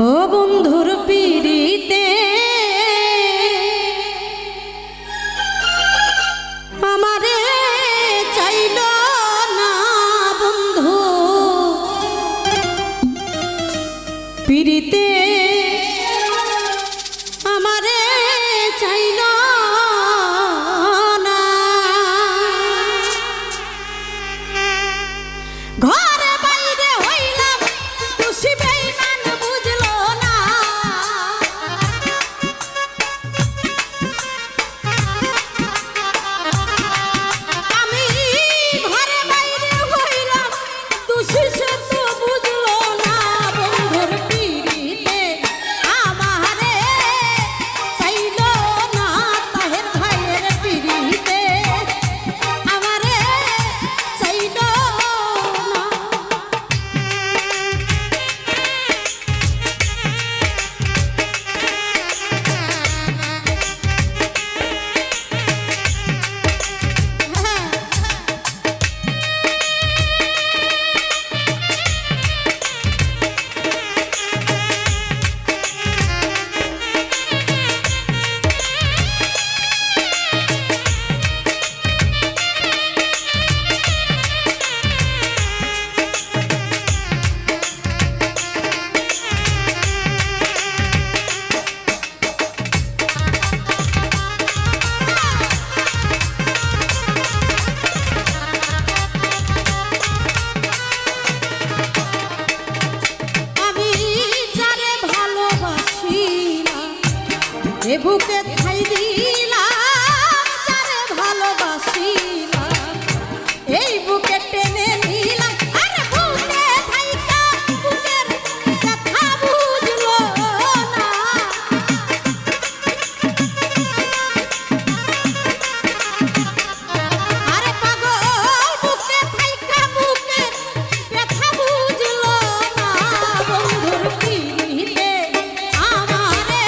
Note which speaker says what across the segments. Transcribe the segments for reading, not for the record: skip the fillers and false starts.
Speaker 1: ও বন্ধুর পিড়িতে আমারে চাইল না বন্ধু পিড়িতে আমারে চাইল না ঘরে বাইরে হইলাম খুশি বেঈমান বুঝলো না আমি ঘরে বাইরে হইলাম খুশি সে তো বুঝলো না বন্ধুর পিড়িতে আমারে চাইল না তাহের ভাইয়ের পিড়িতে আমারে চাইল না এ বুকে ঠাই দিলাম যারে ভালোবাসিলাম এই বুকে টেনে নিলাম আরে বুকে থাইকা বুকের কথা বুঝলো না আরে পাগল বুকে থাইকা বুকের কথা বুঝলো না বন্ধুর পিড়িতে আমারে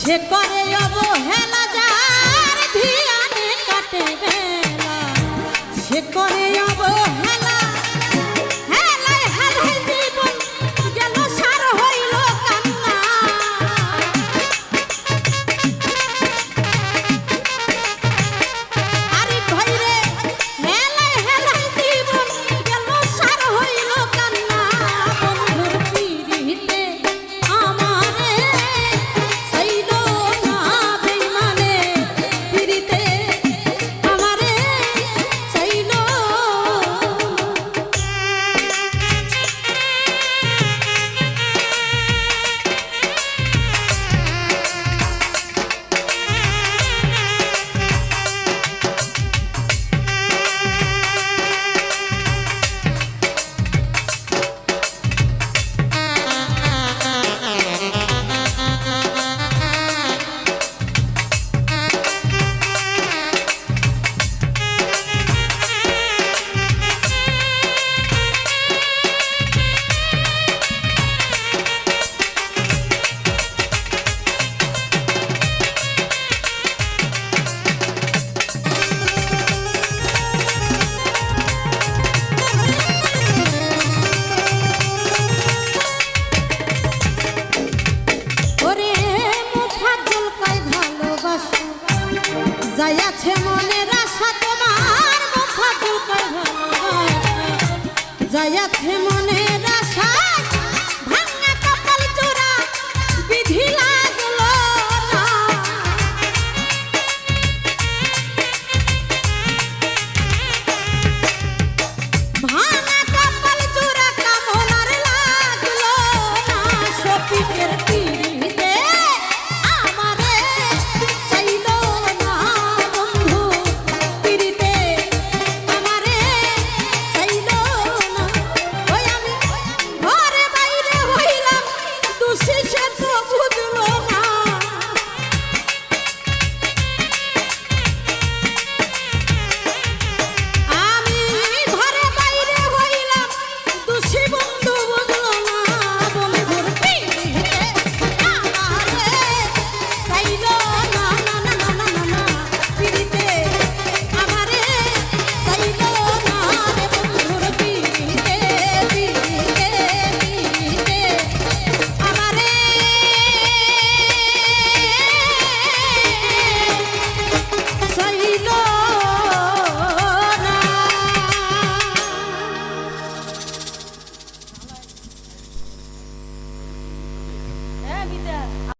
Speaker 1: সে করে অবহেলা যার ধিয়ানে কাটে বেলা সে করে অবহেলা হেলায় হেলায় জীবন গেল সার হইল কান্না আরে ভাইরে হেলায় হেলায় জীবন গেল সার হইল কান্না বন্ধুর পিড়িতে আমারে যাইয়াছে মনের আশা তোমার মুখ ঝুঁকায় যাইয়াছে মনে